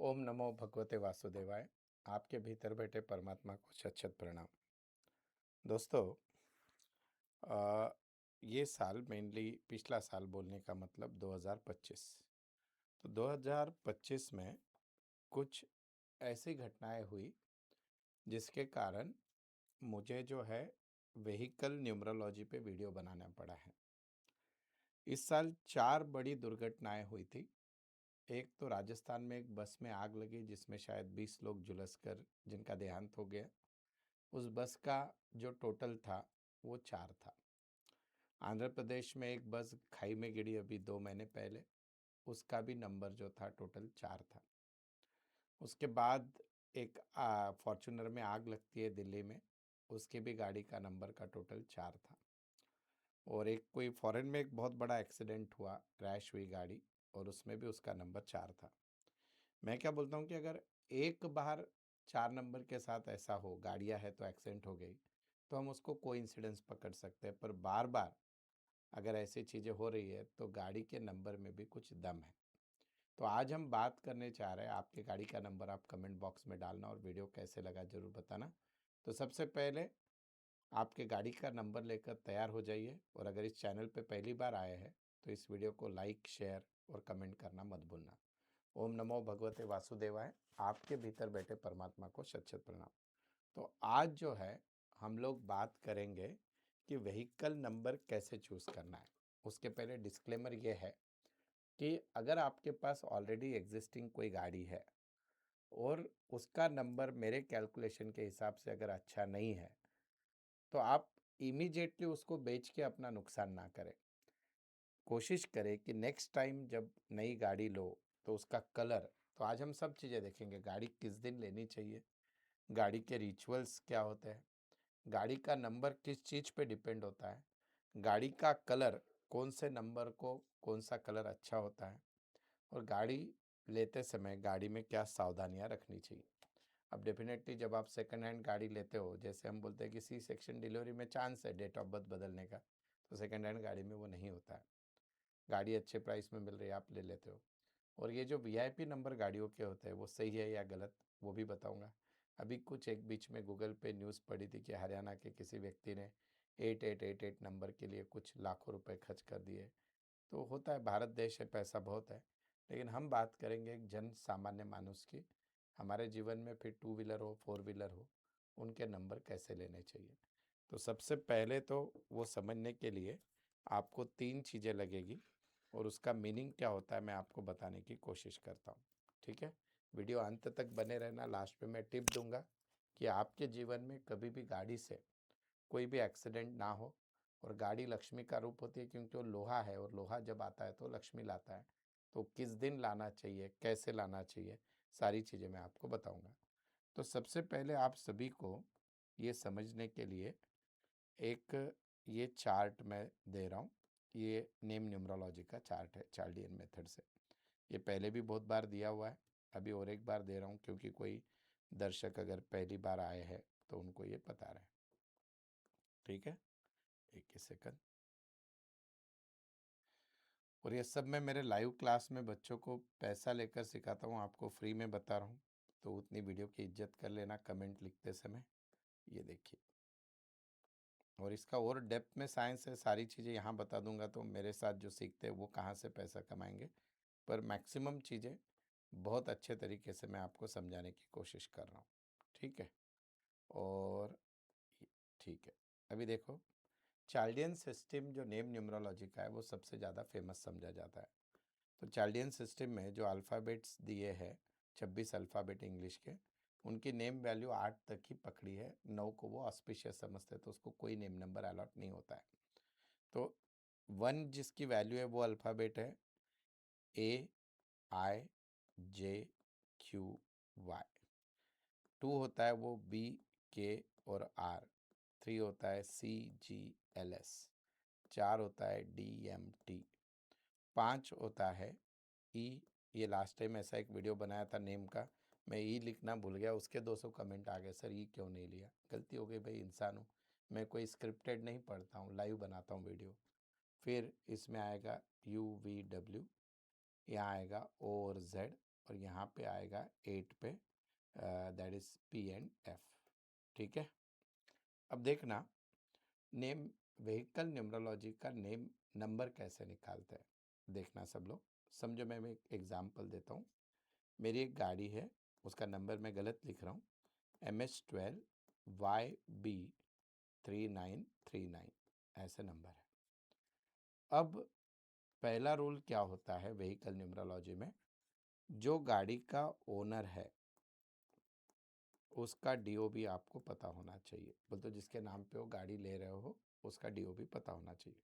ओम नमो भगवते वासुदेवाय। आपके भीतर बैठे परमात्मा को शत शत प्रणाम। दोस्तों, अ, ये साल मेनली पिछला साल बोलने का मतलब 2025। तो 2025 में कुछ ऐसी घटनाएं हुई जिसके कारण मुझे जो है व्हीकल न्यूमरोलॉजी पे वीडियो बनाना पड़ा है। इस साल 4 बड़ी दुर्घटनाएं हुई थी। एक तो राजस्थान में एक बस में आग लगी जिसमें शायद 20 लोग झुलस कर जिनका देहांत हो गया। उस बस का जो टोटल था वो 4 था। आंध्र प्रदेश में एक बस खाई में गिरी अभी 2 महीने पहले, उसका भी नंबर जो था टोटल 4 था। उसके बाद एक फॉर्चूनर में आग लगती है दिल्ली में, उसके भी गाड़ी का नंबर का टोटल 4 था। और एक कोई फॉरेन में एक बहुत बड़ा एक्सीडेंट हुआ, क्रैश हुई गाड़ी, और उसमें भी उसका नंबर 4 था। मैं क्या बोलता हूँ कि अगर एक बार 4 नंबर के साथ ऐसा हो, गाड़ियाँ है तो एक्सीडेंट हो गई, तो हम उसको कोइंसिडेंस पकड़ सकते हैं। पर बार बार अगर ऐसी चीज़ें हो रही है तो गाड़ी के नंबर में भी कुछ दम है। तो आज हम बात करने चाह रहे हैं, आपके गाड़ी का नंबर आप कमेंट बॉक्स में डालना और वीडियो कैसे लगा ज़रूर बताना। तो सबसे पहले आपके गाड़ी का नंबर लेकर तैयार हो जाइए, और अगर इस चैनल पे पहली बार आए हैं तो इस वीडियो को लाइक, शेयर और कमेंट करना मत भूलना। ओम नमो भगवते वासुदेवाय। आपके भीतर बैठे परमात्मा को शत शत प्रणाम। तो आज जो है हम लोग बात करेंगे कि व्हीकल नंबर कैसे चूज करना है। उसके पहले डिस्क्लेमर ये है कि अगर आपके पास ऑलरेडी एग्जिस्टिंग कोई गाड़ी है और उसका नंबर मेरे कैलकुलेशन के हिसाब से अगर अच्छा नहीं है, तो आप इमीडिएटली उसको बेच के अपना नुकसान ना करें। कोशिश करें कि नेक्स्ट टाइम जब नई गाड़ी लो तो उसका कलर, तो आज हम सब चीज़ें देखेंगे। गाड़ी किस दिन लेनी चाहिए, गाड़ी के रिचुअल्स क्या होते हैं, गाड़ी का नंबर किस चीज़ पे डिपेंड होता है, गाड़ी का कलर कौन से नंबर को कौन सा कलर अच्छा होता है, और गाड़ी लेते समय गाड़ी में क्या सावधानियां रखनी चाहिए। अब डेफिनेटली जब आप सेकंड हैंड गाड़ी लेते हो, जैसे हम बोलते हैं कि सी सेक्शन डिलीवरी में चांस है डेट ऑफ बर्थ बदलने का, तो सेकंड हैंड गाड़ी में वो नहीं होता है। गाड़ी अच्छे प्राइस में मिल रही है, आप ले लेते हो। और ये जो वीआईपी नंबर गाड़ियों के होते हैं वो सही है या गलत, वो भी बताऊंगा। अभी कुछ एक बीच में गूगल पे न्यूज़ पड़ी थी कि हरियाणा के किसी व्यक्ति ने 8888 नंबर के लिए कुछ लाखों रुपए खर्च कर दिए। तो होता है, भारत देश है, पैसा बहुत है। लेकिन हम बात करेंगे एक जन सामान्य मानुष की। हमारे जीवन में फिर टू व्हीलर हो, फोर व्हीलर हो, उनके नंबर कैसे लेने चाहिए। तो सबसे पहले तो वो समझने के लिए आपको 3 चीज़ें लगेगी, और उसका मीनिंग क्या होता है मैं आपको बताने की कोशिश करता हूँ। ठीक है, वीडियो अंत तक बने रहना। लास्ट में मैं टिप दूंगा कि आपके जीवन में कभी भी गाड़ी से कोई भी एक्सीडेंट ना हो। और गाड़ी लक्ष्मी का रूप होती है, क्योंकि वो लोहा है, और लोहा जब आता है तो लक्ष्मी लाता है। तो किस दिन लाना चाहिए, कैसे लाना चाहिए, सारी चीज़ें मैं आपको बताऊंगा। तो सबसे पहले आप सभी को ये समझने के लिए एक ये चार्ट मैं दे रहा हूँ। ये नेम न्यूमरोलॉजी का चार्ट है, चार्लियन मेथड से। ये पहले भी बहुत बार दिया हुआ है, अभी और एक बार दे रहा हूँ क्योंकि कोई दर्शक अगर पहली बार आए हैं तो उनको ये पता रहे। ठीक है, एक ही सेकंड। और ये सब मैं मेरे लाइव क्लास में बच्चों को पैसा लेकर सिखाता हूँ, आपको फ्री में बता रहा हूँ। तो उतनी वीडियो की इज्जत कर लेना कमेंट लिखते समय। ये देखिए, और इसका और डेप्थ में साइंस है, सारी चीज़ें यहाँ बता दूंगा। तो मेरे साथ जो सीखते हैं वो कहाँ से पैसा कमाएंगे, पर मैक्सिमम चीज़ें बहुत अच्छे तरीके से मैं आपको समझाने की कोशिश कर रहा हूँ। ठीक है, और ठीक है, अभी देखो, चार्लियन सिस्टम जो नेम न्यूमरोलॉजी का है वो सबसे ज़्यादा फेमस समझा जाता है। तो चार्लियन सिस्टम में जो अल्फ़ाबेट्स दिए हैं, 26 अल्फ़ाबेट इंग्लिश के, उनकी नेम वैल्यू 8 तक ही पकड़ी है। 9 को वो ऑस्पिशियस समझते हैं, तो उसको कोई नेम नंबर अलॉट नहीं होता है। तो 1 जिसकी वैल्यू है वो अल्फ़ाबेट है AIJQY। 2 होता है वो BKऔर R। 3 होता है CGLS। 4 होता है DMT। 5 होता है ई। ये लास्ट टाइम ऐसा एक वीडियो बनाया था नेम का, मैं ई लिखना भूल गया, उसके 200 कमेंट आ गए, सर ई क्यों नहीं लिया। गलती हो गई भाई, इंसान हूँ मैं, कोई स्क्रिप्टेड नहीं पढ़ता हूँ, लाइव बनाता हूँ वीडियो। फिर इसमें आएगा UVW, यहाँ आएगा O और Z, और यहाँ पे आएगा 8 पे, दैट इज P&F। ठीक है। अब देखना नेम व्हीकल न्यूमरोलॉजी का नेम नंबर कैसे निकालते हैं, देखना सब लोग समझो। मैं एक एग्जांपल देता हूँ। मेरी एक गाड़ी है, उसका नंबर मैं गलत लिख रहा हूँ, MS12YB3939 ऐसे नंबर है। अब पहला रूल क्या होता है व्हीकल न्यूमरोलॉजी में, जो गाड़ी का ओनर है उसका DOB आपको पता होना चाहिए। बोल तो जिसके नाम पे वो गाड़ी ले रहे हो उसका DOB पता होना चाहिए।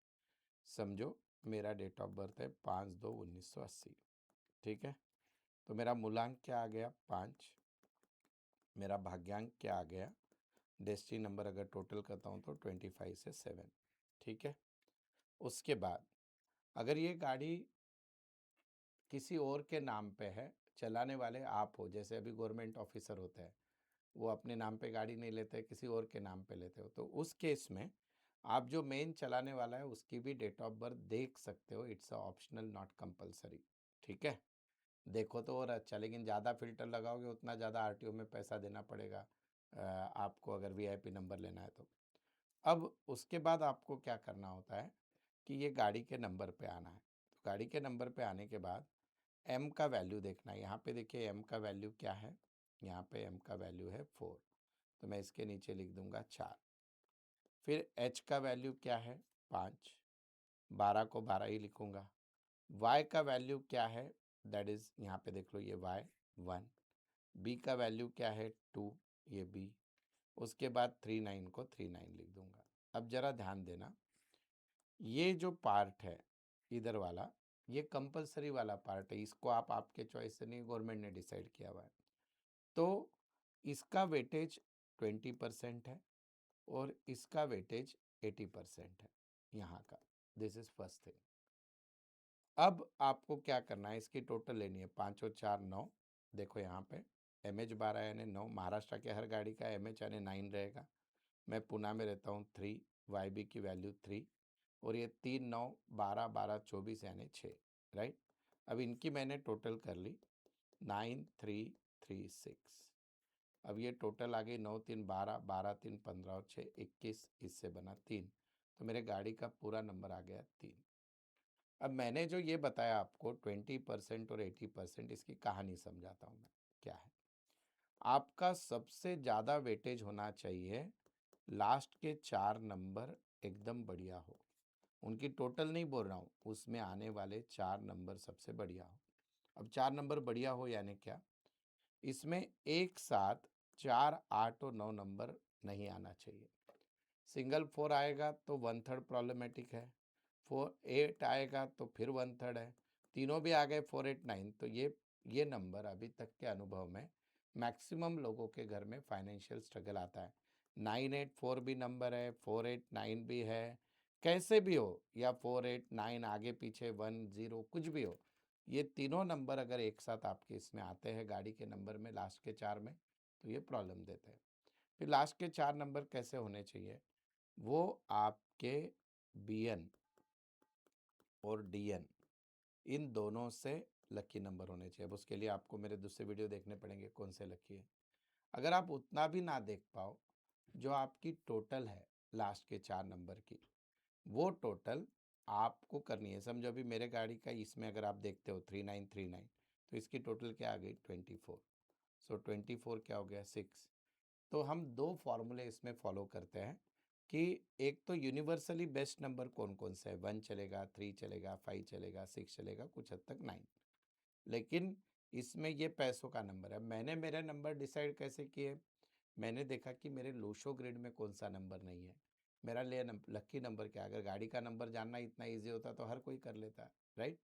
समझो मेरा डेट ऑफ बर्थ है 5/2/1980। ठीक है। तो मेरा मूलांक क्या आ गया 5, मेरा भाग्यांक क्या आ गया, डेस्टिनी नंबर अगर टोटल करता हूँ तो 25 से 7। ठीक है। उसके बाद अगर ये गाड़ी किसी और के नाम पे है, चलाने वाले आप हो, जैसे अभी गवर्नमेंट ऑफिसर होते हैं वो अपने नाम पे गाड़ी नहीं लेते, किसी और के नाम पे लेते हो, तो उस केस में आप जो मेन चलाने वाला है उसकी भी डेट ऑफ बर्थ देख सकते हो। It's a optional not compulsory. ठीक है। देखो तो और अच्छा, लेकिन ज़्यादा फिल्टर लगाओगे उतना ज़्यादा RTO में पैसा देना पड़ेगा आपको, अगर VIP नंबर लेना है तो। अब उसके बाद आपको क्या करना होता है कि ये गाड़ी के नंबर पे आना है। तो गाड़ी के नंबर पे आने के बाद M का वैल्यू देखना है। यहाँ पे देखिए M का वैल्यू क्या है, यहाँ पे M का वैल्यू है 4, तो मैं इसके नीचे लिख दूंगा 4। फिर H का वैल्यू क्या है 5, 12 को 12 ही लिखूंगा। Y का वैल्यू क्या है, दैट इज यहाँ पे देख लो ये Y 1। B का वैल्यू क्या है 2, ये B। उसके बाद 39 को 39 लिख दूंगा। अब जरा ध्यान देना, ये जो पार्ट है इधर वाला, ये कंपलसरी वाला पार्ट है, इसको आप आपके चॉइस से नहीं, गवर्नमेंट ने डिसाइड किया हुआ है। तो इसका वेटेज 20% है और इसका वेटेज 80% है यहाँ का। This is first thing. अब आपको क्या करना है, इसकी टोटल लेनी है 5 और 4 9। देखो यहाँ पे MH12 यानी 9, महाराष्ट्र के हर गाड़ी का MH यानी 9 रहेगा। मैं पुणे में रहता हूँ 3, YB की वैल्यू 3, और ये 3 9 12 12 24 यानी 6, राइट। अब इनकी मैंने टोटल कर ली 9336। अब ये टोटल आ गई 9 3 12 12 3 15 और 6 21, इससे बना 3, तो मेरे गाड़ी का पूरा नंबर आ गया 3। अब मैंने जो ये बताया आपको 20% और 80%, इसकी कहानी समझाता हूँ मैं क्या है। आपका सबसे ज़्यादा वेटेज होना चाहिए लास्ट के 4 नंबर एकदम बढ़िया हो। उनकी टोटल नहीं बोल रहा हूँ, उसमें आने वाले 4 नंबर सबसे बढ़िया हो। अब 4 नंबर बढ़िया हो यानी क्या, इसमें एक साथ 4 8 और 9 नंबर नहीं आना चाहिए। सिंगल 4 आएगा तो 1/3 प्रॉब्लमेटिक है, 4 8 आएगा तो फिर 1/3 है, तीनों भी आ गए 4 8 9, तो ये नंबर अभी तक के अनुभव में मैक्सिमम लोगों के घर में फाइनेंशियल स्ट्रगल आता है। 9 8 4 भी नंबर है, 4 8 9 भी है, कैसे भी हो, या 4 8 9 आगे पीछे 1 0 कुछ भी हो, ये तीनों नंबर अगर एक साथ आपके इसमें आते हैं गाड़ी के नंबर में लास्ट के 4 में, तो ये प्रॉब्लम देते हैं। फिर लास्ट के 4 नंबर कैसे होने चाहिए, वो आपके BN और DN इन दोनों से लकी नंबर होने चाहिए। अब उसके लिए आपको मेरे दूसरे वीडियो देखने पड़ेंगे कौन से लकी है। अगर आप उतना भी ना देख पाओ, जो आपकी टोटल है लास्ट के 4 नंबर की, वो टोटल आपको करनी है। समझो अभी मेरे गाड़ी का इसमें अगर आप देखते हो 3939, तो इसकी टोटल क्या आ गई 24। सो 24 क्या हो गया 6। तो हम दो फॉर्मूले इसमें फॉलो करते हैं कि एक तो यूनिवर्सली बेस्ट नंबर कौन कौन सा है, 1 चलेगा, 3 चलेगा, 5 चलेगा, 6 चलेगा, कुछ हद तक 9। लेकिन इसमें ये पैसों का नंबर है। मैंने मेरे नंबर डिसाइड कैसे किए, मैंने देखा कि मेरे लोशो ग्रिड में कौन सा नंबर नहीं है, मेरा ले लक्की नंबर क्या। अगर गाड़ी का नंबर जानना इतना ईजी होता तो हर कोई कर लेता, राइट।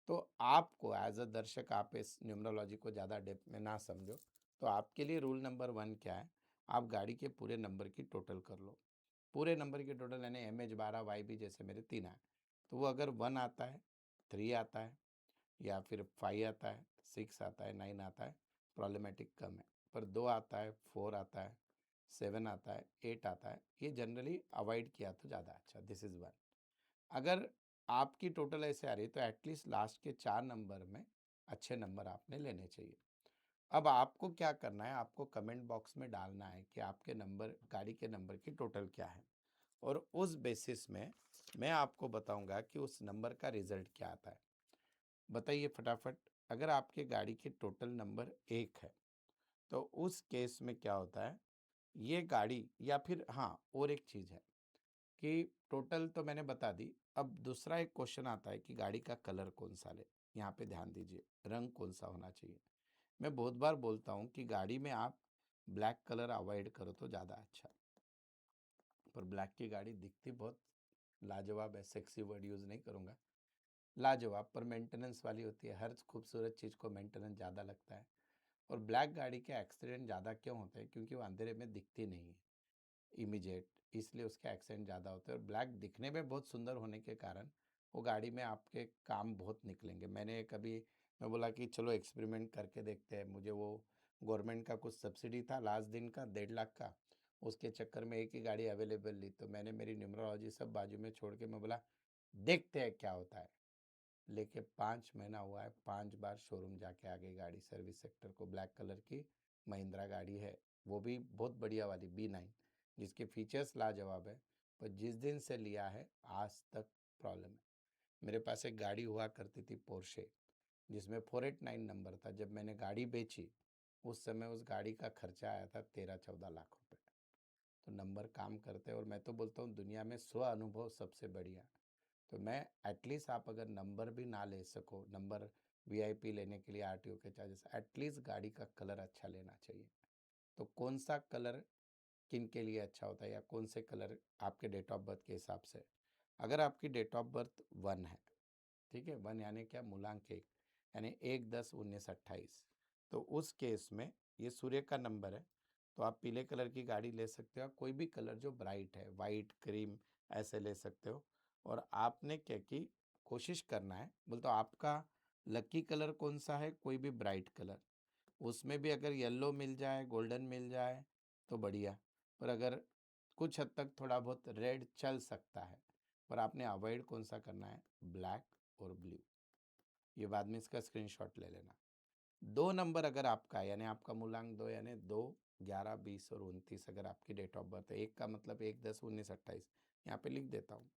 तो आपको एज अ दर्शक, आप इस न्यूमरोलॉजी को ज़्यादा डेप्थ में ना समझो, तो आपके लिए रूल नंबर 1 क्या है, आप गाड़ी के पूरे नंबर की टोटल कर लो। पूरे नंबर की टोटल यानी MH12 YB जैसे मेरे 3 आए, तो वो अगर 1 आता है, 3 आता है, या फिर 5 आता है, 6 आता है, 9 आता है, प्रॉब्लमेटिक कम है। पर 2 आता है, 4 आता है, 7 आता है, 8 आता है, ये जनरली अवॉइड किया तो ज़्यादा अच्छा। This is 1। अगर आपकी टोटल ऐसे आ रही है तो एटलीस्ट लास्ट के 4 नंबर में अच्छे नंबर आपने लेने चाहिए। अब आपको क्या करना है, आपको कमेंट बॉक्स में डालना है कि आपके नंबर, गाड़ी के नंबर की टोटल क्या है, और उस बेसिस में मैं आपको बताऊंगा कि उस नंबर का रिजल्ट क्या आता है। बताइए फटाफट। अगर आपके गाड़ी के टोटल नंबर 1 है तो उस केस में क्या होता है, ये गाड़ी, या फिर हाँ और एक चीज़ है कि टोटल तो मैंने बता दी। अब दूसरा एक क्वेश्चन आता है कि गाड़ी का कलर कौन सा ले। यहाँ पे ध्यान दीजिए, रंग कौन सा होना चाहिए। मैं बहुत बार बोलता हूँ कि गाड़ी में आप ब्लैक कलर अवॉइड करो तो ज़्यादा अच्छा है। पर ब्लैक की गाड़ी दिखती बहुत लाजवाब है, सेक्सी वर्ड यूज़ नहीं करूँगा, लाजवाब, पर मेंटेनेंस वाली होती है। हर खूबसूरत चीज़ को मेंटेनेंस ज़्यादा लगता है। और ब्लैक गाड़ी के एक्सीडेंट ज़्यादा क्यों होते हैं, क्योंकि वो अंधेरे में दिखती नहीं है इमीडिएट, इसलिए उसके एक्सीडेंट ज़्यादा होते हैं। और ब्लैक दिखने में बहुत सुंदर होने के कारण वो गाड़ी में आपके काम बहुत निकलेंगे। मैंने कभी, मैं बोला कि चलो एक्सपेरिमेंट करके देखते हैं। मुझे वो गवर्नमेंट का कुछ सब्सिडी था लास्ट दिन का 1.5 लाख का, उसके चक्कर में एक ही गाड़ी अवेलेबल ली, तो मैंने मेरी न्यूमरोलॉजी सब बाजू में छोड़ के मैं बोला देखते हैं क्या होता है। लेके 5 महीना हुआ है, 5 बार शोरूम जाके आ गई गाड़ी सर्विस सेक्टर को। ब्लैक कलर की महिंद्रा गाड़ी है, वो भी बहुत बढ़िया वाली B9, जिसके फीचर्स लाजवाब है। पर जिस दिन से लिया है आज तक प्रॉब्लम है। मेरे पास एक गाड़ी हुआ करती थी पोर्शे, जिसमें 489 नंबर था। जब मैंने गाड़ी बेची उस समय उस गाड़ी का खर्चा आया था 13-14 लाख रुपए। तो नंबर काम करते हैं, और मैं तो बोलता हूँ दुनिया में स्व अनुभव सबसे बढ़िया। तो मैं एटलीस्ट, आप अगर नंबर भी ना ले सको, नंबर वीआईपी लेने के लिए आरटीओ के चार्जेस, एटलीस्ट गाड़ी का कलर अच्छा लेना चाहिए। तो कौन सा कलर किन के लिए अच्छा होता है, या कौन से कलर आपके डेट ऑफ बर्थ के हिसाब से। अगर आपकी डेट ऑफ बर्थ 1 है, ठीक है, 1 यानी क्या, मूलांक 1, यानी 1-10-19-28, तो उस केस में ये सूर्य का नंबर है। तो आप पीले कलर की गाड़ी ले सकते हो, कोई भी कलर जो ब्राइट है, वाइट, क्रीम, ऐसे ले सकते हो। और आपने क्या की कोशिश करना है, बोल तो आपका लकी कलर कौन सा है, कोई भी ब्राइट कलर, उसमें भी अगर येलो मिल जाए, गोल्डन मिल जाए तो बढ़िया। पर अगर कुछ हद तक थोड़ा बहुत रेड चल सकता है, पर आपने अवॉइड कौन सा करना है, ब्लैक और ब्लू। ये बाद में इसका स्क्रीनशॉट ले लेना। 2 नंबर अगर आपका है, यानी आपका मूलांक 2, यानी 2, 11, 20 और 29 अगर आपकी डेट ऑफ बर्थ है। एक का मतलब 1-10-19-28, यहाँ पे लिख देता हूँ।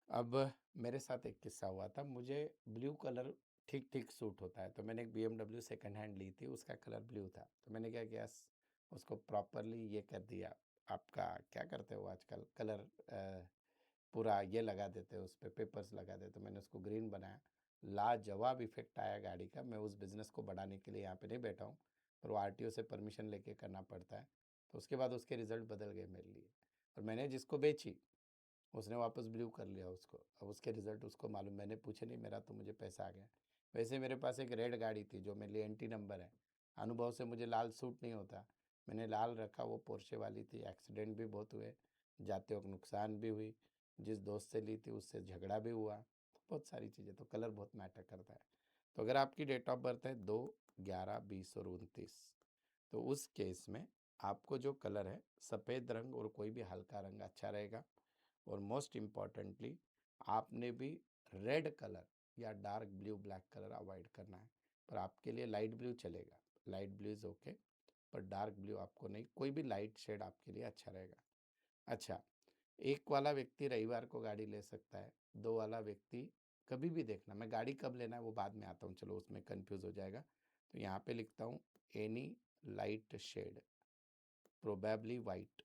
अब मेरे साथ एक किस्सा हुआ था, मुझे ब्लू कलर ठीक ठीक सूट होता है, तो मैंने एक BMW सेकंड हैंड ली थी, उसका कलर ब्लू था। तो मैंने क्या किया, उसको प्रॉपरली ये कर दिया, आपका क्या करते हो आजकल, कलर पूरा ये लगा देते हैं, उस पर पेपर्स लगा देते। तो मैंने उसको ग्रीन बनाया, लाजवाब इफेक्ट आया गाड़ी का। मैं उस बिज़नेस को बढ़ाने के लिए यहाँ पे नहीं बैठा हूँ, पर वो आरटीओ से परमिशन लेके करना पड़ता है। तो उसके बाद उसके रिजल्ट बदल गए मेरे लिए। और मैंने जिसको बेची उसने वापस ब्लू कर लिया उसको। अब उसके रिजल्ट उसको मालूम, मैंने पूछे नहीं, मेरा तो मुझे पैसा आ गया। वैसे मेरे पास एक रेड गाड़ी थी जो मेरे लिए एंटी नंबर है। अनुभव से मुझे लाल सूट नहीं होता, मैंने लाल रखा, वो पोर्शे वाली थी। एक्सीडेंट भी बहुत हुए, जाते वक्त नुकसान भी हुई, जिस दोस्त से ली थी उससे झगड़ा भी हुआ, तो बहुत सारी चीज़ें। तो कलर बहुत मैटर करता है। तो अगर आपकी डेट ऑफ बर्थ है 2, 11, 20 और 29, तो उस केस में आपको जो कलर है, सफ़ेद रंग और कोई भी हल्का रंग अच्छा रहेगा। और मोस्ट इम्पॉर्टेंटली आपने भी रेड कलर या dark blue, black colour avoid करना है। पर आपके लिए लाइट ब्लू चलेगा, लाइट ब्लू इज़ ओके, पर डार्क ब्लू आपको नहीं। कोई भी लाइट शेड आपके लिए अच्छा रहेगा। अच्छा, एक वाला व्यक्ति रविवार को गाड़ी ले सकता है, 2 वाला व्यक्ति कभी भी देखना। मैं गाड़ी कब लेना है वो बाद में आता हूँ, चलो उसमें कंफ्यूज हो जाएगा। तो यहाँ पे लिखता हूँ any light shade, probably white,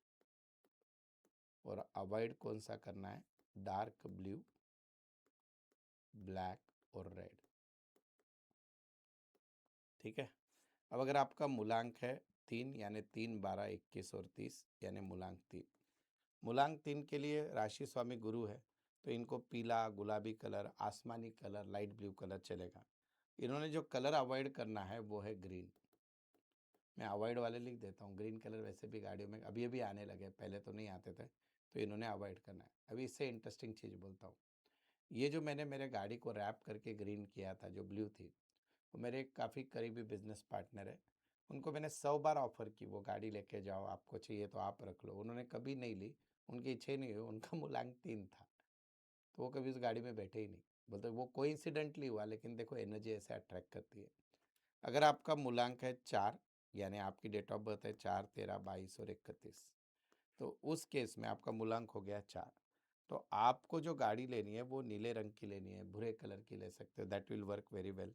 और अवॉइड कौन सा करना है, डार्क ब्लू, ब्लैक और रेड। ठीक है। अब अगर आपका मूलांक है 3, यानी 3, 12, 21 और 30, यानी मूलांक 3। मूलांक 3 के लिए राशि स्वामी गुरु है, तो इनको पीला, गुलाबी कलर, आसमानी कलर, लाइट ब्लू कलर चलेगा। इन्होंने जो कलर अवॉइड करना है वो है ग्रीन। मैं अवॉइड वाले लिख देता हूँ। ग्रीन कलर वैसे भी गाड़ियों में अभी अभी आने लगे, पहले तो नहीं आते थे, तो इन्होंने अवॉइड करना है। अभी इससे इंटरेस्टिंग चीज़ बोलता हूँ। ये जो मैंने मेरे गाड़ी को रैप करके ग्रीन किया था, जो ब्लू थी, वो मेरे एक काफ़ी करीबी बिजनेस पार्टनर है। उनको मैंने 100 बार ऑफ़र की, वो गाड़ी लेके जाओ, आपको चाहिए तो आप रख लो। उन्होंने कभी नहीं ली, उनकी इच्छा ही नहीं हुई। उनका मूलांक 3 था, तो वो कभी उस गाड़ी में बैठे ही नहीं। बोलते वो कोइंसिडेंटली हुआ, लेकिन देखो एनर्जी ऐसे अट्रैक्ट करती है। अगर आपका मूलांक है 4, यानी आपकी डेट ऑफ बर्थ है 4, 13, 22 और 31, तो उस केस में आपका मूलांक हो गया 4। तो आपको जो गाड़ी लेनी है वो नीले रंग की लेनी है, भूरे कलर की ले सकते हो, that will work very well.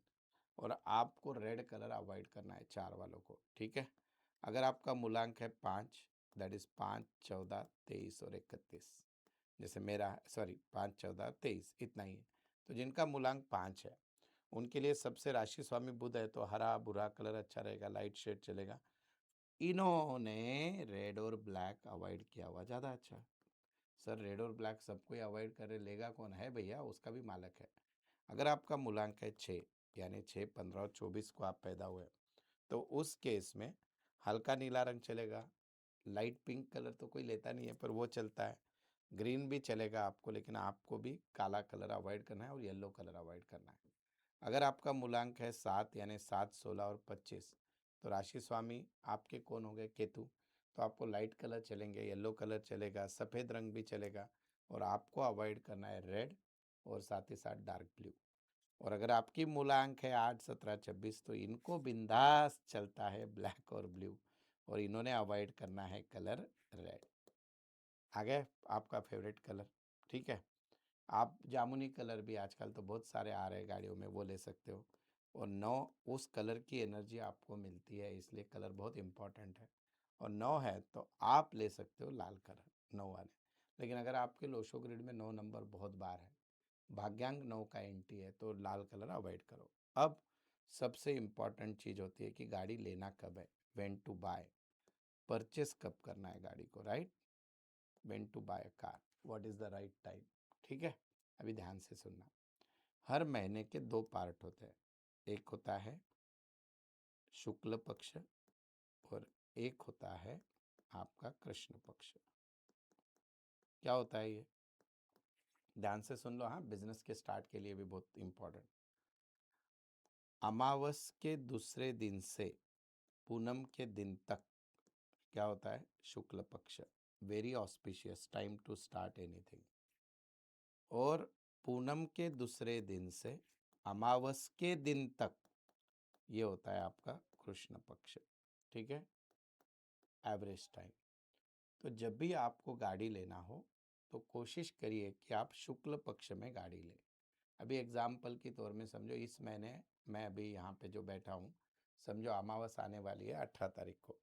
और आपको रेड कलर अवॉइड करना है 4 वालों को, ठीक है। अगर आपका मूलांक है 5, दैट इज 5, 14, 23 और 31, जैसे मेरा, सॉरी 5, 14, 23 इतना ही है। तो जिनका मूलांक 5 है उनके लिए सबसे राशि स्वामी बुध है, तो हरा बुरा कलर अच्छा रहेगा, लाइट शेड चलेगा। इन्होंने रेड और ब्लैक अवॉइड किया हुआ ज़्यादा अच्छा है। सर रेड और ब्लैक सबको अवॉइड करे, लेगा कौन है भैया, उसका भी मालक है। अगर आपका मूलांक है 6, यानी 6, 15 और 24 को आप पैदा हुए, तो उस केस में हल्का नीला रंग चलेगा। लाइट पिंक कलर तो कोई लेता नहीं है, पर वो चलता है। ग्रीन भी चलेगा आपको, लेकिन आपको भी काला कलर अवॉइड करना है और येलो कलर अवॉइड करना है। अगर आपका मूलांक है 7, यानी 7, 16 और 25, तो राशि स्वामी आपके कौन हो गए, केतु। तो आपको लाइट कलर चलेंगे, येलो कलर चलेगा, सफ़ेद रंग भी चलेगा। और आपको अवॉइड करना है रेड और साथ ही साथ डार्क ब्लू। और अगर आपकी मूलांक है 8, 17, 26, तो इनको बिंदास चलता है ब्लैक और ब्लू, और इन्होंने अवॉइड करना है कलर रेड। आ गए आपका फेवरेट कलर, ठीक है। आप जामुनी कलर भी आजकल तो बहुत सारे आ रहे हैं गाड़ियों में, वो ले सकते हो। और 9 उस कलर की एनर्जी आपको मिलती है, इसलिए कलर बहुत इंपॉर्टेंट है। और 9 है तो आप ले सकते हो लाल कलर, 9 वाले। लेकिन अगर आपके लोशो ग्रिड में 9 नंबर बहुत बार है, भाग्यांक 9 का एंटी है, तो लाल कलर अवॉइड करो। अब सबसे इम्पॉर्टेंट चीज़ होती है कि गाड़ी लेना कब है, व्हेन टू बाय, परचेस कब करना है गाड़ी को, right. When to buy a car, what is the right time, ठीक है। अभी ध्यान से सुनना। हर महीने के 2 पार्ट होते हैं, एक होता है शुक्ल पक्ष और एक होता है आपका कृष्ण पक्ष। क्या होता है ये, ध्यान से सुन लो, हाँ, बिजनेस के स्टार्ट के लिए भी बहुत इंपॉर्टेंट। अमावस के दूसरे दिन से पूनम के दिन तक क्या होता है, शुक्ल पक्ष, very auspicious time to start anything. और पूनम के दूसरे दिन से अमावस के दिन तक ये होता है आपका कृष्ण पक्ष, ठीक है, एवरेज टाइम। तो जब भी आपको गाड़ी लेना हो तो कोशिश करिए कि आप शुक्ल पक्ष में गाड़ी लें। अभी एग्जाम्पल के तौर में समझो, इस महीने मैं अभी यहाँ पे जो बैठा हूँ, समझो अमावस आने वाली है 18 तारीख को,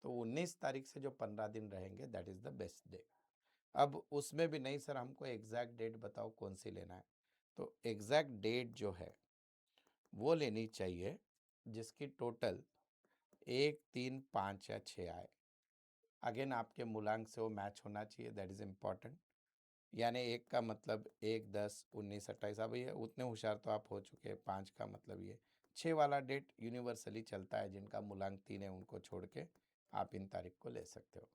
तो 19 तारीख से जो 15 दिन रहेंगे that is the best day. अब उसमें भी नहीं सर हमको एग्जैक्ट डेट बताओ कौन सी लेना है, तो एग्जैक्ट डेट जो है वो लेनी चाहिए जिसकी टोटल 1, 3, 5 या 6 आए। अगेन आपके मूलांक से वो मैच होना चाहिए, दैट इज़ इम्पॉर्टेंट। यानी 1 का मतलब 1, 10, 19, 28, अब ये उतने होशियार तो आप हो चुके हैं। 5 का मतलब ये 6 वाला डेट यूनिवर्सली चलता है, जिनका मूलांक 3 है उनको छोड़ के आप इन तारीख को ले सकते हो।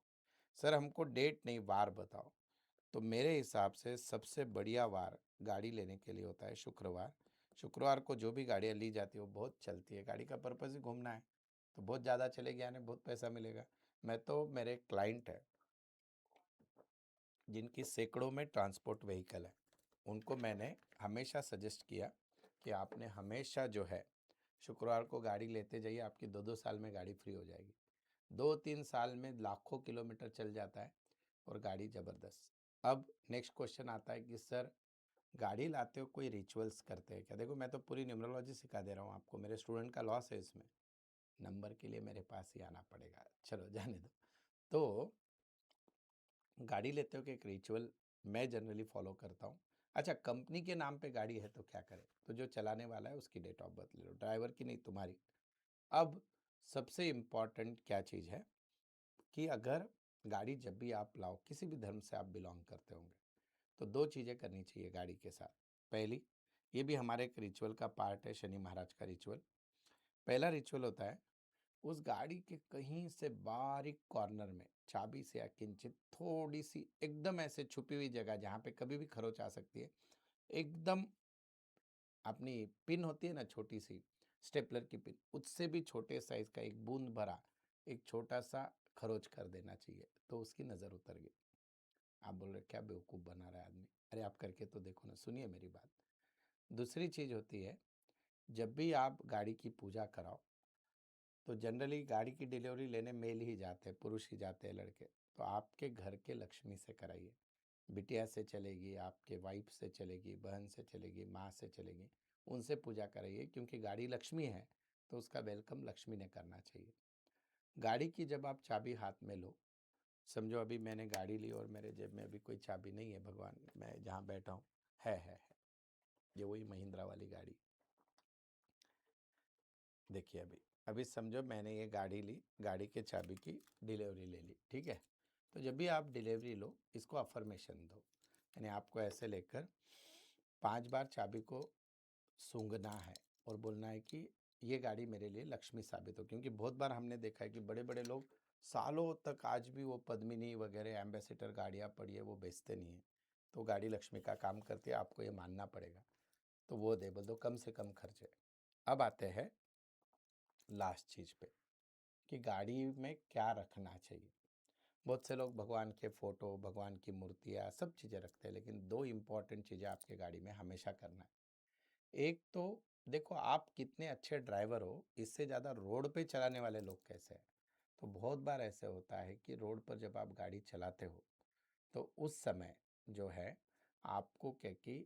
सर हमको डेट नहीं वार बताओ, तो मेरे हिसाब से सबसे बढ़िया वार गाड़ी लेने के लिए होता है शुक्रवार। शुक्रवार को जो भी गाड़ियाँ ली जाती है वो बहुत चलती है, गाड़ी का पर्पज़ ही घूमना है, तो बहुत ज़्यादा चलेगी, यानी बहुत पैसा मिलेगा। मैं तो, मेरे क्लाइंट है जिनकी सैकड़ों में ट्रांसपोर्ट व्हीकल है, उनको मैंने हमेशा सजेस्ट किया कि आपने हमेशा जो है शुक्रवार को गाड़ी लेते जाइए, आपकी 2-2 साल में गाड़ी फ्री हो जाएगी। 2-3 साल में लाखों किलोमीटर चल जाता है और गाड़ी ज़बरदस्त। अब नेक्स्ट क्वेश्चन आता है कि सर गाड़ी लाते हो कोई रिचुअल्स करते हैं क्या? देखो मैं तो पूरी न्यूमरोलॉजी सिखा दे रहा हूँ आपको, मेरे स्टूडेंट का लॉस है इसमें, नंबर के लिए मेरे पास ही आना पड़ेगा, चलो जाने दो। तो गाड़ी लेते हो कि एक रिचुअल मैं जनरली फॉलो करता हूँ। अच्छा, कंपनी के नाम पे गाड़ी है तो क्या करें, तो जो चलाने वाला है उसकी डेट ऑफ बर्थ ले लो, ड्राइवर की नहीं, तुम्हारी। अब सबसे इम्पॉर्टेंट क्या चीज़ है कि अगर गाड़ी जब भी आप लाओ, किसी भी धर्म से आप बिलोंग करते होंगे, तो 2 चीज़ें करनी चाहिए गाड़ी के साथ। पहली, ये भी हमारे एक रिचुअल का पार्ट है, शनि महाराज का रिचुअल। पहला रिचुअल होता है, उस गाड़ी के कहीं से बारीक कॉर्नर में चाबी से या किंचित थोड़ी सी एकदम ऐसे छुपी हुई जगह जहाँ पे कभी भी खरोच आ सकती है, एकदम अपनी पिन होती है ना छोटी सी, स्टेपलर की पिन, उससे भी छोटे साइज का एक बूंद भरा एक छोटा सा खरोच कर देना चाहिए, तो उसकी नज़र उतर गई। आप बोल रहे क्या बेवकूफ़ बना रहा है आदमी, अरे आप करके तो देखो ना, सुनिए मेरी बात। दूसरी चीज़ होती है, जब भी आप गाड़ी की पूजा कराओ तो जनरली गाड़ी की डिलीवरी लेने मेल ही जाते हैं, पुरुष ही जाते हैं, लड़के। तो आपके घर के लक्ष्मी से कराइए। बिटिया से चलेगी, आपके वाइफ से चलेगी, बहन से चलेगी, माँ से चलेगी, उनसे पूजा कराइए, क्योंकि गाड़ी लक्ष्मी है तो उसका वेलकम लक्ष्मी ने करना चाहिए। गाड़ी की जब आप चाबी हाथ में लो, समझो अभी मैंने गाड़ी ली और मेरे जेब में अभी कोई चाबी नहीं है, भगवान, मैं जहाँ बैठा हूँ है ये वही महिंद्रा वाली गाड़ी। देखिए अभी अभी समझो मैंने ये गाड़ी ली, गाड़ी के चाबी की डिलीवरी ले ली, ठीक है। तो जब भी आप डिलीवरी लो, इसको अफर्मेशन दो, यानी आपको ऐसे लेकर 5 बार चाबी को सूंघना है और बोलना है कि ये गाड़ी मेरे लिए लक्ष्मी साबित हो। क्योंकि बहुत बार हमने देखा है कि बड़े बड़े लोग सालों तक आज भी वो पद्मिनी वगैरह एम्बेसडर गाड़ियाँ पड़ी है वो बेचते नहीं है। तो गाड़ी लक्ष्मी का काम करती है, आपको ये मानना पड़ेगा। तो वो दे, बोल दो कम से कम खर्चे। अब आते हैं लास्ट चीज़ पे कि गाड़ी में क्या रखना चाहिए। बहुत से लोग भगवान के फोटो, भगवान की मूर्तियाँ, सब चीज़ें रखते हैं, लेकिन दो इम्पॉर्टेंट चीज़ें आपके गाड़ी में हमेशा करना है। एक तो देखो आप कितने अच्छे ड्राइवर हो, इससे ज़्यादा रोड पे चलाने वाले लोग कैसे हैं। तो बहुत बार ऐसे होता है कि रोड पर जब आप गाड़ी चलाते हो तो उस समय जो है आपको क्या कि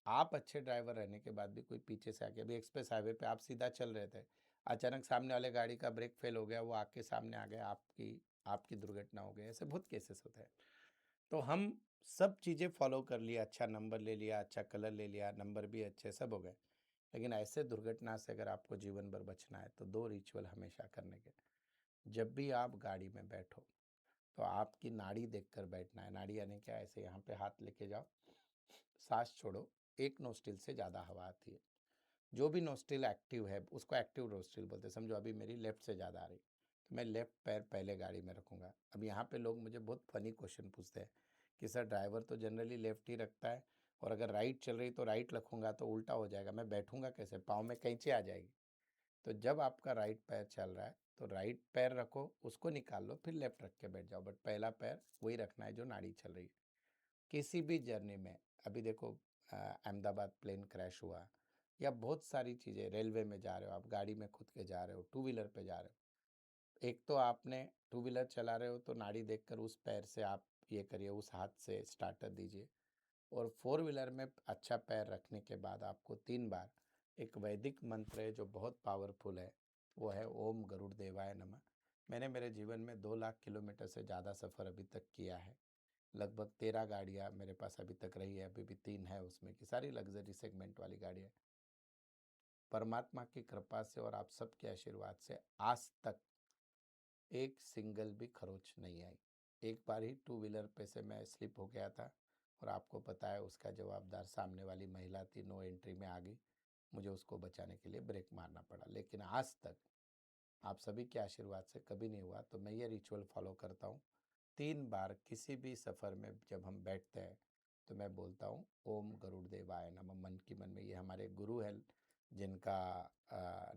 आप अच्छे ड्राइवर रहने के बाद भी कोई पीछे से आके, अभी एक्सप्रेस हाईवे पे आप सीधा चल रहे थे, अचानक सामने वाले गाड़ी का ब्रेक फेल हो गया, वो आके सामने आ गया, आपकी आपकी दुर्घटना हो गई। ऐसे बहुत केसेस होते हैं। तो हम सब चीज़ें फॉलो कर लिया, अच्छा नंबर ले लिया, अच्छा कलर ले लिया, नंबर भी अच्छे सब हो गए, लेकिन ऐसे दुर्घटना से अगर आपको जीवन भर बचना है तो दो रिचुअल हमेशा करने के। जब भी आप गाड़ी में बैठो तो आपकी नाड़ी देखकर बैठना है। नाड़ी यानी क्या, ऐसे यहाँ पे हाथ लेके जाओ, सांस छोड़ो, एक नोस्ट्रिल से ज़्यादा हवा आती है। जो भी नोस्ट्रिल एक्टिव है उसको एक्टिव नोस्ट्रिल बोलते हैं। समझो अभी मेरी लेफ्ट से ज़्यादा आ रही, तो मैं लेफ्ट पैर पहले गाड़ी में रखूँगा। अब यहाँ पे लोग मुझे बहुत फनी क्वेश्चन पूछते हैं कि सर ड्राइवर तो जनरली लेफ्ट ही रखता है, और अगर राइट चल रही तो राइट रखूँगा तो उल्टा हो जाएगा, मैं बैठूँगा कैसे, पाँव में कैंची आ जाएगी। तो जब आपका राइट पैर चल रहा है तो राइट पैर रखो, उसको निकाल लो, फिर लेफ्ट रख के बैठ जाओ, बट पहला पैर वही रखना है जो नाड़ी चल रही है। किसी भी जर्नी में, अभी देखो अहमदाबाद प्लेन क्रैश हुआ, या बहुत सारी चीज़ें, रेलवे में जा रहे हो आप, गाड़ी में खुद के जा रहे हो, टू व्हीलर पे जा रहे हो, एक तो आपने टू व्हीलर चला रहे हो तो नाड़ी देखकर उस पैर से आप ये करिए, उस हाथ से स्टार्टर दीजिए। और फोर व्हीलर में अच्छा पैर रखने के बाद आपको 3 बार एक वैदिक मंत्र है जो बहुत पावरफुल है, वो है ओम गरुड़ देवाय नमः। मैंने मेरे जीवन में 2 लाख किलोमीटर से ज़्यादा सफ़र अभी तक किया है। लगभग 13 गाड़ियाँ मेरे पास अभी तक रही है, अभी भी 3 है उसमें की सारी लग्जरी सेगमेंट वाली गाड़ियाँ। परमात्मा की कृपा से और आप सबके आशीर्वाद से आज तक एक सिंगल भी खरोच नहीं आई। एक बार ही टू व्हीलर पे से मैं स्लिप हो गया था, और आपको पता है उसका जवाबदार सामने वाली महिला थी, नो एंट्री में आ गई, मुझे उसको बचाने के लिए ब्रेक मारना पड़ा। लेकिन आज तक आप सभी के आशीर्वाद से कभी नहीं हुआ। तो मैं ये रिचुअल फॉलो करता हूँ। 3 बार किसी भी सफ़र में जब हम बैठते हैं तो मैं बोलता हूँ ओम गरुड़ देवाय नमः, मन की मन में। ये हमारे गुरु हैं जिनका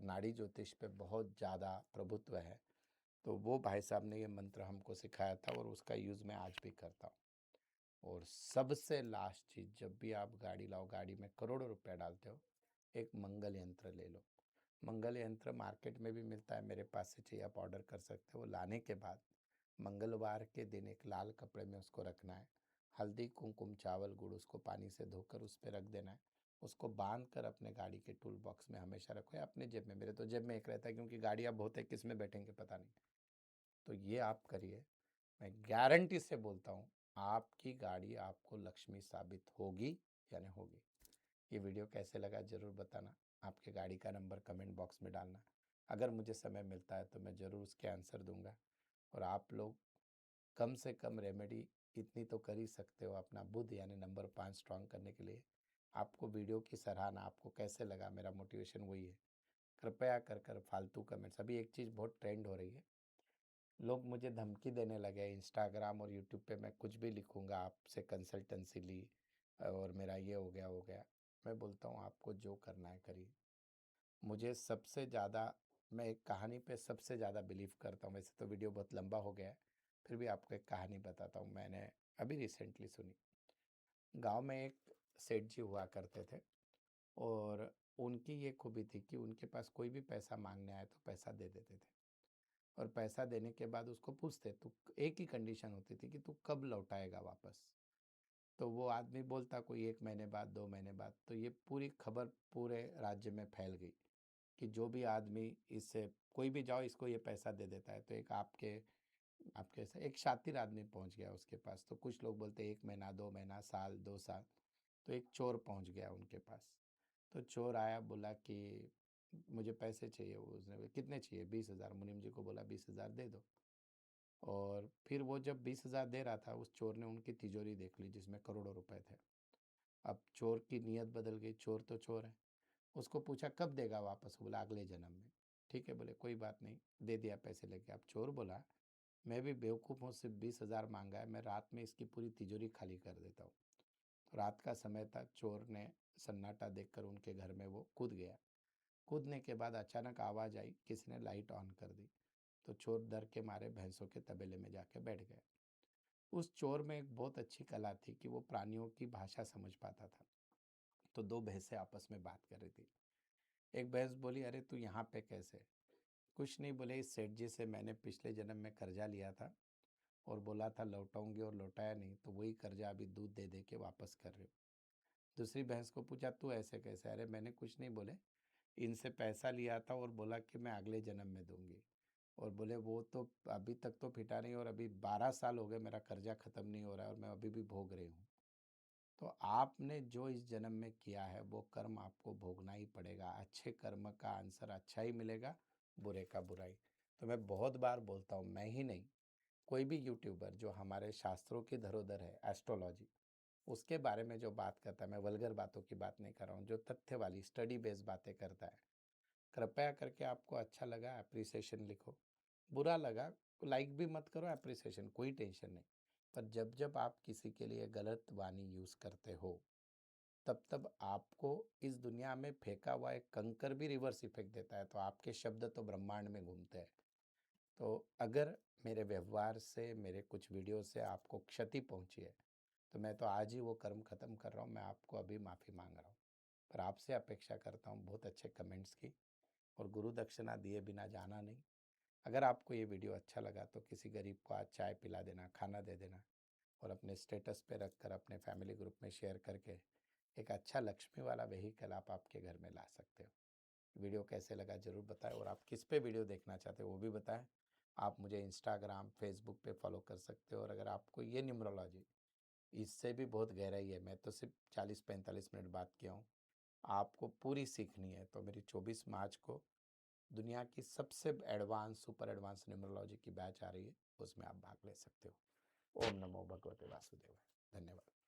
नाड़ी ज्योतिष पे बहुत ज़्यादा प्रभुत्व है, तो वो भाई साहब ने ये मंत्र हमको सिखाया था और उसका यूज़ मैं आज भी करता हूँ। और सबसे लास्ट चीज़, जब भी आप गाड़ी लाओ, गाड़ी में करोड़ों रुपया डालते हो, एक मंगल यंत्र ले लो। मंगल यंत्र मार्केट में भी मिलता है, मेरे पास से चाहिए आप ऑर्डर कर सकते हो। लाने के बाद मंगलवार के दिन एक लाल कपड़े में उसको रखना है, हल्दी कुमकुम चावल गुड़ उसको पानी से धोकर उस पर रख देना है। उसको बांध कर अपने गाड़ी के टूल बॉक्स में हमेशा रखो, या अपने जेब में। मेरे तो जेब में एक रहता है, क्योंकि गाड़ियाँ बहुत है, किस में बैठेंगे पता नहीं। तो ये आप करिए, मैं गारंटी से बोलता हूँ आपकी गाड़ी आपको लक्ष्मी साबित होगी, यानी होगी। ये वीडियो कैसे लगा ज़रूर बताना, आपके गाड़ी का नंबर कमेंट बॉक्स में डालना। अगर मुझे समय मिलता है तो मैं ज़रूर उसके आंसर दूंगा। और आप लोग कम से कम रेमेडी इतनी तो कर ही सकते हो अपना बुद्ध यानी नंबर 5 स्ट्रांग करने के लिए। आपको वीडियो की सराहना, आपको कैसे लगा, मेरा मोटिवेशन वही है। कृपया कर कर फालतू कमेंट्स, अभी एक चीज़ बहुत ट्रेंड हो रही है, लोग मुझे धमकी देने लगे हैं इंस्टाग्राम और यूट्यूब पे, मैं कुछ भी लिखूंगा आपसे कंसल्टेंसी ली और मेरा ये हो गया वो गया। मैं बोलता हूँ आपको जो करना है करिए। मुझे सबसे ज़्यादा, मैं एक कहानी पे सबसे ज़्यादा बिलीव करता हूँ। वैसे तो वीडियो बहुत लंबा हो गया है, फिर भी आपको एक कहानी बताता हूँ, मैंने अभी रिसेंटली सुनी। गांव में एक सेठ जी हुआ करते थे, और उनकी ये खूबी थी कि उनके पास कोई भी पैसा मांगने आए तो पैसा दे देते थे। और पैसा देने के बाद उसको पूछते, तो एक ही कंडीशन होती थी कि तू कब लौटाएगा वापस। तो वो आदमी बोलता कोई 1 महीने बाद, 2 महीने बाद। तो ये पूरी खबर पूरे राज्य में फैल गई कि जो भी आदमी इससे, कोई भी जाओ इसको ये पैसा दे देता है। तो एक आपके आपके से एक शातिर आदमी पहुंच गया उसके पास। तो कुछ लोग बोलते 1 महीना, 2 महीना, साल, 2 साल। तो एक चोर पहुंच गया उनके पास। तो चोर आया, बोला कि मुझे पैसे चाहिए। उसने बोला, कितने चाहिए? 20,000। मुनीम जी को बोला 20,000 दे दो। और फिर वो जब 20,000 दे रहा था, उस चोर ने उनकी तिजोरी देख ली जिसमें करोड़ों रुपए थे। अब चोर की नीयत बदल गई, चोर तो चोर है। उसको पूछा कब देगा वापस? बोला अगले जन्म में। ठीक है, बोले कोई बात नहीं, दे दिया पैसे लेके। अब चोर बोला मैं भी बेवकूफ़ हूँ, सिर्फ 20,000 मांगा है, मैं रात में इसकी पूरी तिजोरी खाली कर देता हूँ। तो रात का समय था, चोर ने सन्नाटा देखकर उनके घर में वो कूद गया। कूदने के बाद अचानक आवाज़ आई, किसी ने लाइट ऑन कर दी। तो चोर डर के मारे भैंसों के तबेले में जाके बैठ गए। उस चोर में एक बहुत अच्छी कला थी कि वो प्राणियों की भाषा समझ पाता था। तो दो भैंसें आपस में बात कर रही थी। एक भैंस बोली, अरे तू यहाँ पे कैसे? कुछ नहीं, बोले इस सेठ जी से मैंने पिछले जन्म में कर्जा लिया था और बोला था लौटाऊंगी और लौटाया नहीं, तो वही कर्जा अभी दूध दे दे के वापस कर रही हूँ। दूसरी भैंस को पूछा तू ऐसे कैसे? अरे मैंने कुछ नहीं, बोले इनसे पैसा लिया था और बोला कि मैं अगले जन्म में दूंगी। और बोले वो तो अभी तक तो फिटा नहीं, और अभी 12 साल हो गए मेरा कर्जा खत्म नहीं हो रहा है और मैं अभी भी भोग रही हूँ। तो आपने जो इस जन्म में किया है वो कर्म आपको भोगना ही पड़ेगा। अच्छे कर्म का आंसर अच्छा ही मिलेगा, बुरे का बुरा ही। तो मैं बहुत बार बोलता हूँ, मैं ही नहीं, कोई भी यूट्यूबर जो हमारे शास्त्रों की धरोहर है एस्ट्रोलॉजी, उसके बारे में जो बात करता है, मैं वल्गर बातों की बात नहीं कर रहा हूँ, जो तथ्य वाली स्टडी बेस्ड बातें करता है, कृपया करके आपको अच्छा लगा अप्रिसिएशन लिखो, बुरा लगा लाइक भी मत करो, अप्रिसिएशन कोई टेंशन नहीं। पर जब जब आप किसी के लिए गलत वाणी यूज करते हो, तब तब आपको इस दुनिया में फेंका हुआ एक कंकर भी रिवर्स इफेक्ट देता है। तो आपके शब्द तो ब्रह्मांड में घूमते हैं। तो अगर मेरे व्यवहार से, मेरे कुछ वीडियो से आपको क्षति पहुंची है, तो मैं तो आज ही वो कर्म खत्म कर रहा हूँ, मैं आपको अभी माफ़ी मांग रहा हूँ। पर आपसे अपेक्षा करता हूँ बहुत अच्छे कमेंट्स की, और गुरु दक्षिणा दिए बिना जाना नहीं। अगर आपको ये वीडियो अच्छा लगा तो किसी गरीब को आज चाय पिला देना, खाना दे देना, और अपने स्टेटस पे रखकर अपने फैमिली ग्रुप में शेयर करके एक अच्छा लक्ष्मी वाला व्हीकल आप आपके घर में ला सकते हो। वीडियो कैसे लगा ज़रूर बताएं, और आप किस पे वीडियो देखना चाहते हो वो भी बताएं। आप मुझे इंस्टाग्राम, फेसबुक पे फॉलो कर सकते हो। और अगर आपको ये न्यूमरोलॉजी, इससे भी बहुत गहराई है, मैं तो सिर्फ 40-45 मिनट बात किया हूँ, आपको पूरी सीखनी है, तो मेरी 24 मार्च को दुनिया की सबसे एडवांस, सुपर एडवांस न्यूमरोलॉजी की बैच आ रही है, उसमें आप भाग ले सकते हो। ओम नमो भगवते वासुदेवाय। धन्यवाद।